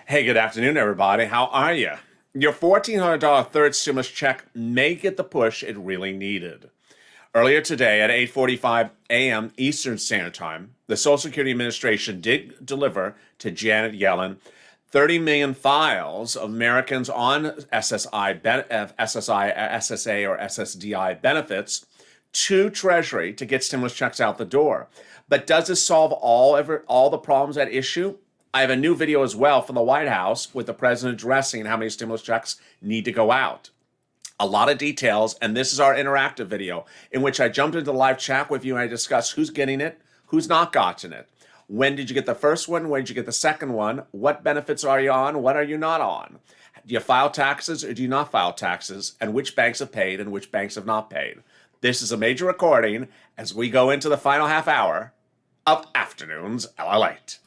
Hey, good afternoon, everybody. How are you? Your $1,400 third stimulus check may get the push it really needed. Earlier today at 8:45 a.m. Eastern Standard Time, the Social Security Administration did deliver to Janet Yellen 30 million files of Americans on SSA, or SSDI benefits to Treasury to get stimulus checks out the door. But does this solve all the problems at issue? I have a new video as well from the White House with the president addressing how many stimulus checks need to go out. A lot of details, and this is our interactive video in which I jumped into the live chat with you and I discussed who's getting it, who's not gotten it. When did you get the first one? When did you get the second one? What benefits are you on? What are you not on? Do you file taxes or do you not file taxes? And which banks have paid and which banks have not paid? This is a major recording as we go into the final half hour of Afternoons LALATE.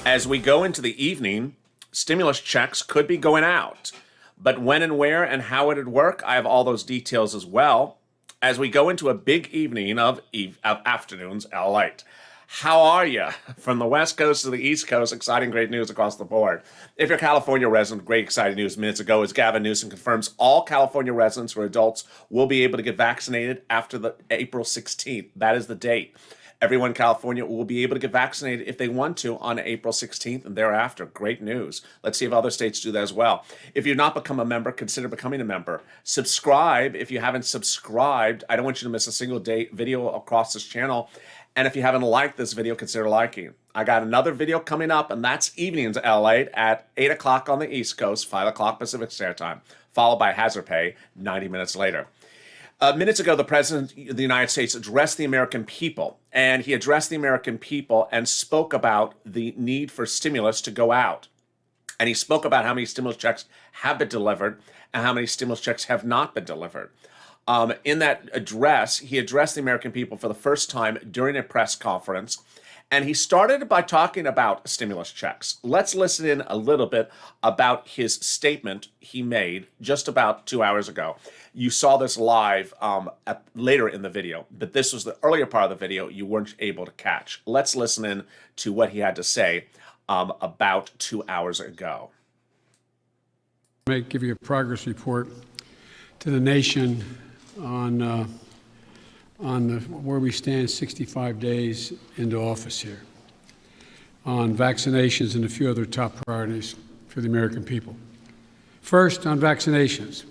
As we go into the evening, stimulus checks could be going out. But when and where and how it'd work, I have all those details as well. As we go into a big evening of Afternoons LALATE. How are you? From the West Coast to the East Coast, exciting, great news across the board. If you're a California resident, great, exciting news minutes ago as Gavin Newsom confirms all California residents or adults will be able to get vaccinated after the April 16th. That is the date. Everyone in California will be able to get vaccinated if they want to on April 16th and thereafter. Great news. Let's see if other states do that as well. If you've not become a member, consider becoming a member. Subscribe if you haven't subscribed. I don't want you to miss a single video across this channel. And if you haven't liked this video, consider liking. I got another video coming up, and that's Evenings LALATE at 8 o'clock on the East Coast, 5 o'clock Pacific Standard Time, followed by Hazard Pay 90 minutes later. Minutes ago, the President of the United States addressed the American people, and he addressed the American people and spoke about the need for stimulus to go out. And he spoke about how many stimulus checks have been delivered and how many stimulus checks have not been delivered. In that address, he addressed the American people for the first time during a press conference, and he started by talking about stimulus checks. Let's listen in a little bit about his statement he made just about 2 hours ago. You saw this live later in the video, but this was the earlier part of the video you weren't able to catch. Let's listen in to what he had to say about 2 hours ago. I may give you a progress report to the nation on where we stand 65 days into office here, on vaccinations and a few other top priorities for the American people. First, on vaccinations.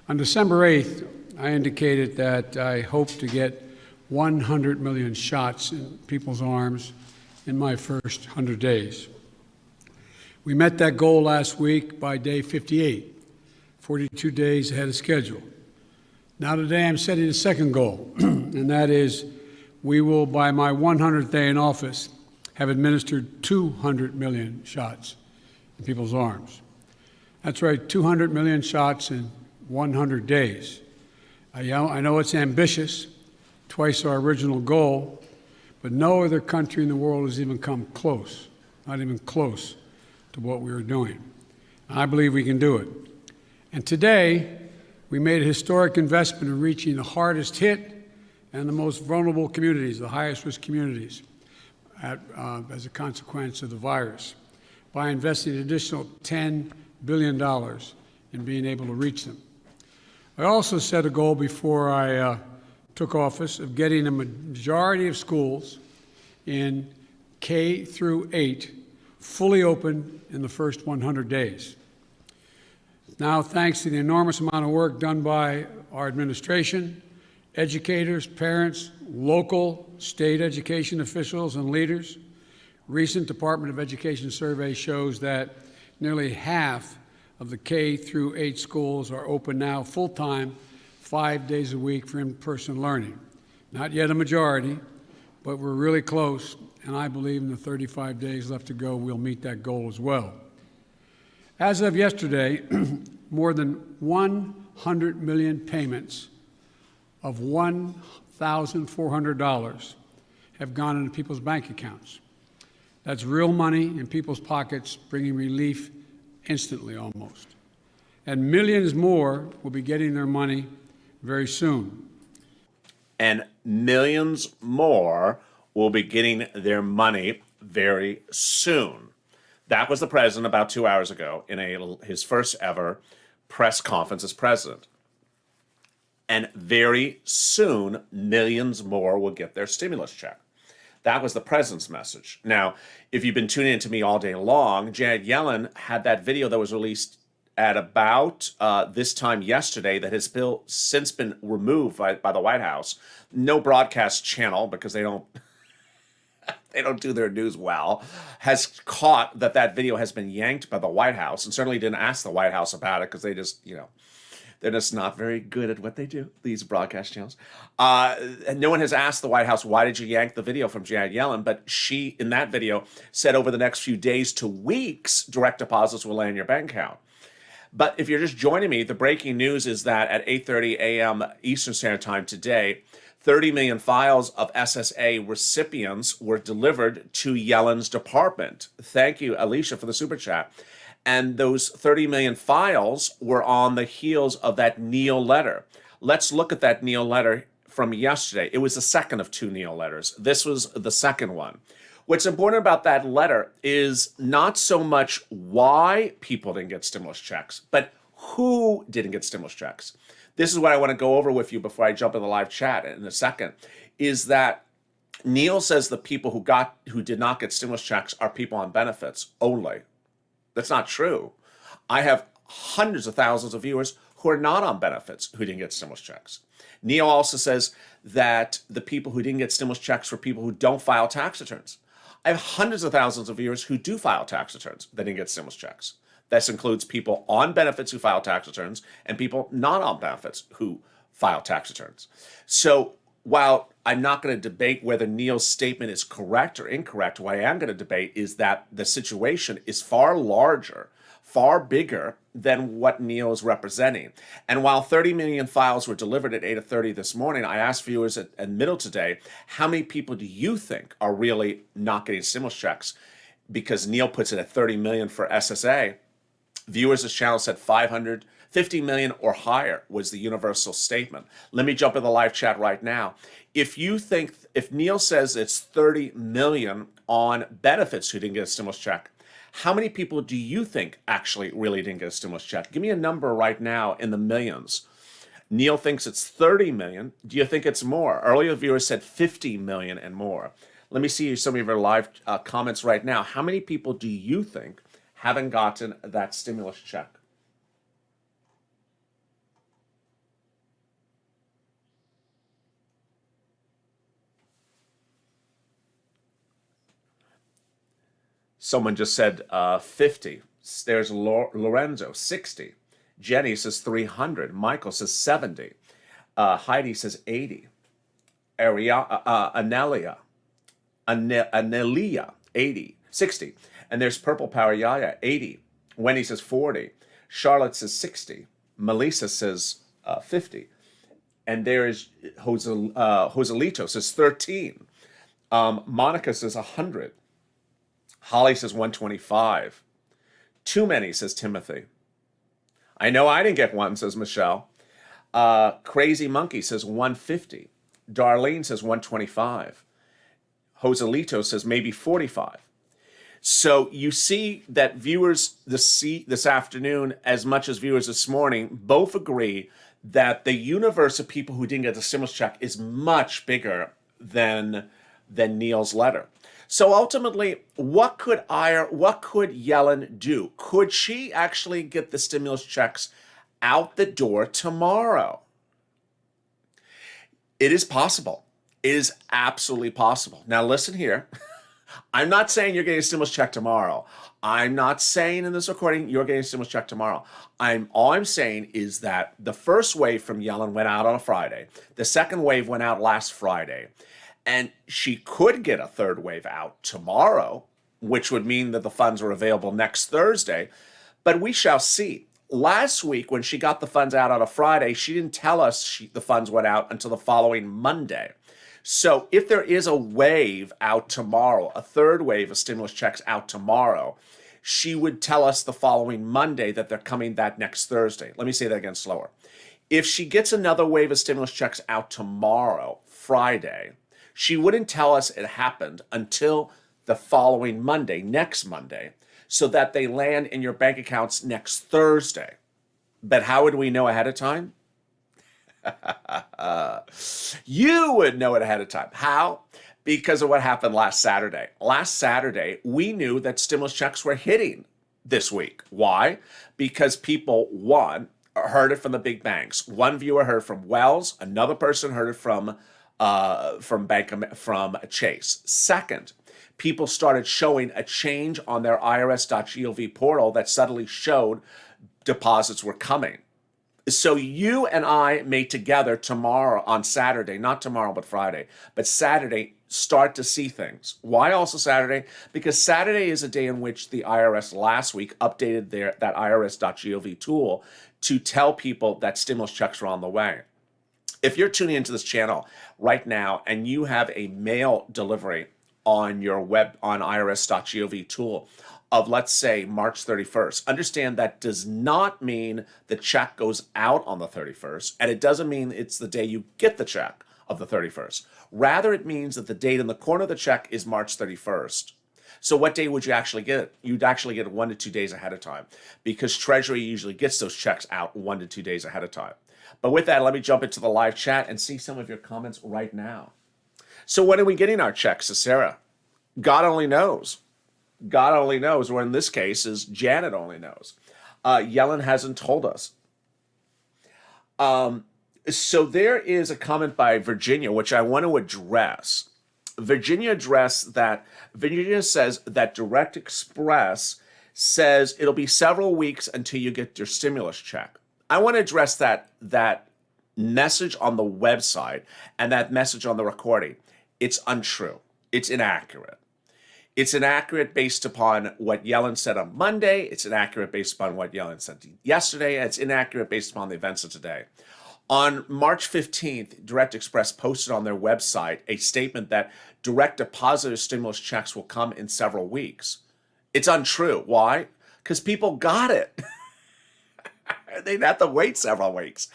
On December 8th, I indicated that I hope to get 100 million shots in people's arms in my first 100 days. We met that goal last week by day 58, 42 days ahead of schedule. Now today I'm setting a second goal, and that is we will, by my 100th day in office, have administered 200 million shots in people's arms. That's right, 200 million shots in 100 days. I know it's ambitious, twice our original goal, but no other country in the world has even come close, not even close to what we are doing. I believe we can do it. And today, we made a historic investment in reaching the hardest hit and the most vulnerable communities, the highest risk communities, as a consequence of the virus, by investing an additional $10 billion in being able to reach them. I also set a goal before I took office of getting a majority of schools in K through 8 fully open in the first 100 days. Now, thanks to the enormous amount of work done by our administration, educators, parents, local, state education officials, and leaders, recent Department of Education survey shows that nearly half of the K through 8 schools are open now full-time, 5 days a week for in-person learning. Not yet a majority, but we're really close, and I believe in the 35 days left to go, we'll meet that goal as well. As of yesterday, more than 100 million payments of $1,400 have gone into people's bank accounts. That's real money in people's pockets, bringing relief instantly almost. And millions more will be getting their money very soon. And millions more will be getting their money very soon. That was the president about 2 hours ago in his first ever press conference as president. And very soon, millions more will get their stimulus check. That was the president's message. Now, if you've been tuning into me all day long, Janet Yellen had that video that was released at about this time yesterday that has since been removed by the White House. No broadcast channel, because they don't do their news well, has caught that video has been yanked by the White House, and certainly didn't ask the White House about it because they just, they're just not very good at what they do, these broadcast channels. And no one has asked the White House, why did you yank the video from Janet Yellen? But she, in that video, said over the next few days to weeks, direct deposits will land in your bank account. But if you're just joining me, the breaking news is that at 8:30 a.m. Eastern Standard Time today, 30 million files of SSA recipients were delivered to Yellen's department. Thank you, Alicia, for the super chat. And those 30 million files were on the heels of that Neal letter. Let's look at that Neal letter from yesterday. It was the second of two Neal letters. This was the second one. What's important about that letter is not so much why people didn't get stimulus checks, but who didn't get stimulus checks. This is what I want to go over with you before I jump in the live chat in a second, is that Neal says the people who did not get stimulus checks are people on benefits only. That's not true. I have hundreds of thousands of viewers who are not on benefits who didn't get stimulus checks. Neal also says that the people who didn't get stimulus checks were people who don't file tax returns. I have hundreds of thousands of viewers who do file tax returns that didn't get stimulus checks. This includes people on benefits who file tax returns and people not on benefits who file tax returns. So while I'm not going to debate whether Neal's statement is correct or incorrect, what I am going to debate is that the situation is far larger, far bigger than what Neal is representing. And while 30 million files were delivered at 8:30 this morning, I asked viewers at middle today, how many people do you think are really not getting stimulus checks? Because Neal puts it at 30 million for SSA. Viewers of this channel said 50 million or higher was the universal statement. Let me jump in the live chat right now. If Neal says it's 30 million on benefits who didn't get a stimulus check, how many people do you think actually really didn't get a stimulus check? Give me a number right now in the millions. Neal thinks it's 30 million. Do you think it's more? Earlier viewers said 50 million and more. Let me see some of your live comments right now. How many people do you think haven't gotten that stimulus check? Someone just said 50. There's Lorenzo, 60. Jenny says 300. Michael says 70. Heidi says 80. Anelia, 80. 60. And there's Purple Power Yaya, 80. Wendy says 40. Charlotte says 60. Melissa says 50. And there is Joselito says 13. Monica says 100. Holly says 125. Too many, says Timothy. I know I didn't get one, says Michelle. Crazy Monkey says 150. Darlene says 125. Joselito says maybe 45. So you see that viewers this afternoon, as much as viewers this morning, both agree that the universe of people who didn't get the stimulus check is much bigger than Neal's letter. So ultimately, what could Yellen do? Could she actually get the stimulus checks out the door tomorrow? It is possible. It is absolutely possible. Now listen here. I'm not saying you're getting a stimulus check tomorrow. I'm not saying in this recording you're getting a stimulus check tomorrow. All I'm saying is that the first wave from Yellen went out on a Friday. The second wave went out last Friday. And she could get a third wave out tomorrow, which would mean that the funds are available next Thursday. But we shall see. Last week, when she got the funds out on a Friday, she didn't tell us the funds went out until the following Monday. So if there is a wave out tomorrow, a third wave of stimulus checks out tomorrow, she would tell us the following Monday that they're coming that next Thursday. Let me say that again slower. If she gets another wave of stimulus checks out tomorrow, Friday, she wouldn't tell us it happened until the following Monday, next Monday, so that they land in your bank accounts next Thursday. But how would we know ahead of time? You would know it ahead of time. How? Because of what happened last Saturday. Last Saturday, we knew that stimulus checks were hitting this week. Why? Because people, one, heard it from the big banks. One viewer heard from Wells. Another person heard it from Chase. Second, people started showing a change on their IRS.GOV portal that suddenly showed deposits were coming. So you and I may together tomorrow on Saturday, not tomorrow, but Friday, but Saturday, start to see things. Why also Saturday? Because Saturday is a day in which the IRS last week updated that IRS.gov tool to tell people that stimulus checks are on the way. If you're tuning into this channel right now and you have a mail delivery on your web on IRS.gov tool of, let's say, March 31st, understand that does not mean the check goes out on the 31st, and it doesn't mean it's the day you get the check of the 31st. Rather, it means that the date in the corner of the check is March 31st. So what day would you actually get it? You'd actually get it 1 to 2 days ahead of time, because Treasury usually gets those checks out 1 to 2 days ahead of time. But with that, let me jump into the live chat and see some of your comments right now. So when are we getting our checks, Sarah? God only knows. God only knows, or in this case, is Janet only knows. Yellen hasn't told us. So there is a comment by Virginia, which I want to address. Virginia says that Direct Express says it'll be several weeks until you get your stimulus check. I want to address that message on the website and that message on the recording. It's untrue. It's inaccurate. It's inaccurate based upon what Yellen said on Monday. It's inaccurate based upon what Yellen said yesterday. And it's inaccurate based upon the events of today. On March 15th, Direct Express posted on their website a statement that direct depositor stimulus checks will come in several weeks. It's untrue. Why? Because people got it. They didn't have to wait several weeks.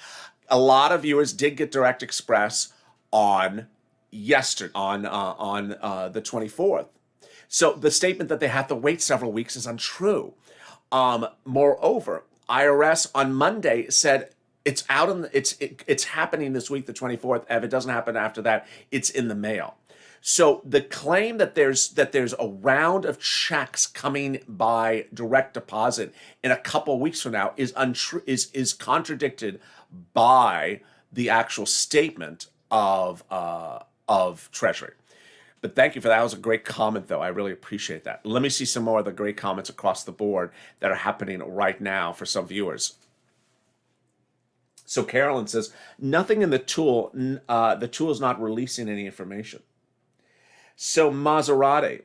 A lot of viewers did get Direct Express on the 24th. So the statement that they have to wait several weeks is untrue. Moreover, IRS on Monday said it's out it's happening this week, the 24th. If it doesn't happen after that, it's in the mail. So the claim that there's a round of checks coming by direct deposit in a couple weeks from now is untrue, is contradicted by the actual statement of Treasury. But thank you for that. That was a great comment, though. I really appreciate that. Let me see some more of the great comments across the board that are happening right now for some viewers. So Carolyn says, nothing in the tool is not releasing any information. So Maserati,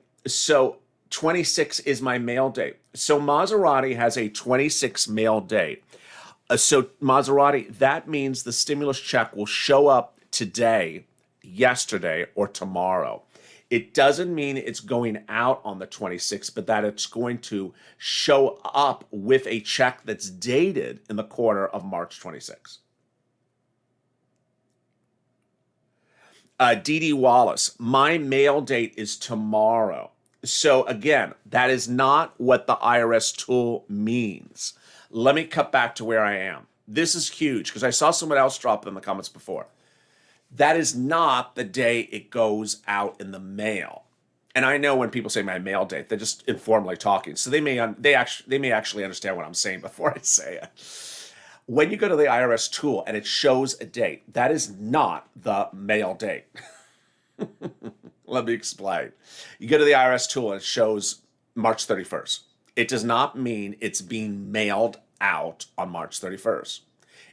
26 is my mail date. So Maserati has a 26 mail date. So Maserati, that means the stimulus check will show up today, yesterday, or tomorrow. It doesn't mean it's going out on the 26th, but that it's going to show up with a check that's dated in the quarter of March 26th. Dee Wallace, my mail date is tomorrow. So again, that is not what the IRS tool means. Let me cut back to where I am. This is huge because I saw someone else drop it in the comments before. That is not the day it goes out in the mail. And I know when people say my mail date, they're just informally talking. So they may actually understand what I'm saying before I say it. When you go to the IRS tool and it shows a date, that is not the mail date. Let me explain. You go to the IRS tool and it shows March 31st. It does not mean it's being mailed out on March 31st.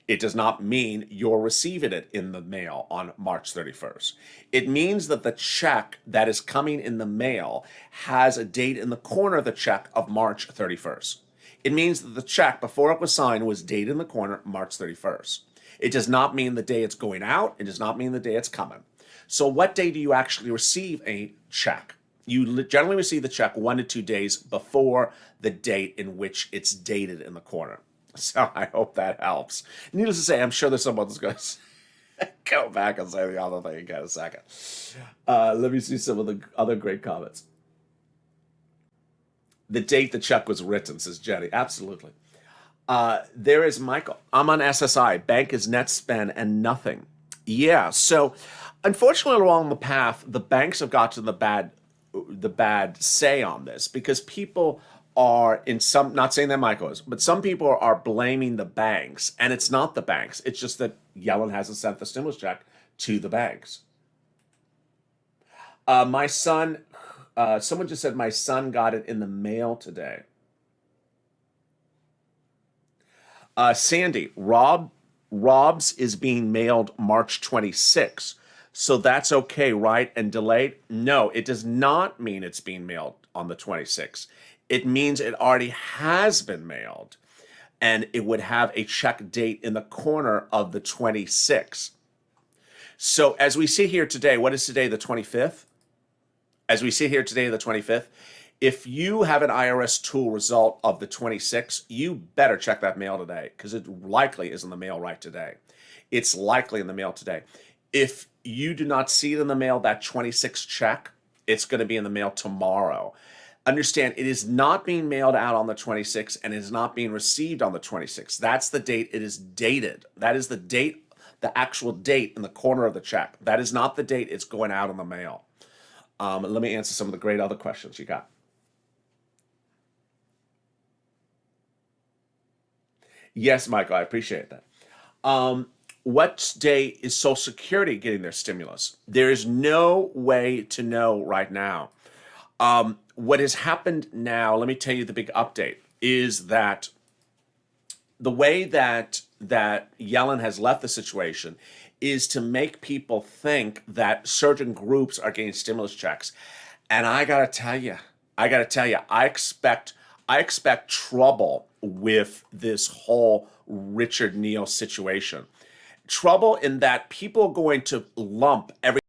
It does not mean you're receiving it in the mail on March 31st. It means that the check that is coming in the mail has a date in the corner of the check of March 31st. It means that the check, before it was signed, was dated in the corner March 31st. It does not mean the day it's going out. It does not mean the day it's coming. So what day do you actually receive a check? You generally receive the check 1 to 2 days before the date in which it's dated in the corner. So I hope that helps. Needless to say, I'm sure there's someone that's going to go back and say the other thing again in a second. Let me see some of the other great comments. The date the check was written, says Jenny. Absolutely. There is Michael. I'm on SSI. Bank is net spend and nothing. Yeah. So, unfortunately, along the path, the banks have gotten the bad say on this because people are not saying that Michael is, but some people are blaming the banks, and it's not the banks. It's just that Yellen hasn't sent the stimulus check to the banks. My son. Someone just said my son got it in the mail today. Sandy, Rob's is being mailed March 26th. So that's okay, right? And delayed? No, it does not mean it's being mailed on the 26th. It means it already has been mailed. And it would have a check date in the corner of the 26th. So as we see here today, what is today, the 25th? As we sit here today, the 25th, if you have an IRS tool result of the 26th, you better check that mail today because it likely is in the mail right today. It's likely in the mail today. If you do not see it in the mail, that 26th check, it's going to be in the mail tomorrow. Understand, it is not being mailed out on the 26th and it is not being received on the 26th. That's the date it is dated. That is the date, the actual date in the corner of the check. That is not the date it's going out in the mail. Let me answer some of the great other questions you got. Yes, Michael, I appreciate that. What day is Social Security getting their stimulus? There is no way to know right now. What has happened now, let me tell you the big update, is that the way that Yellen has left the situation is to make people think that certain groups are getting stimulus checks. And I gotta tell you, I expect trouble with this whole Richard Neal situation. Trouble in that people are going to lump every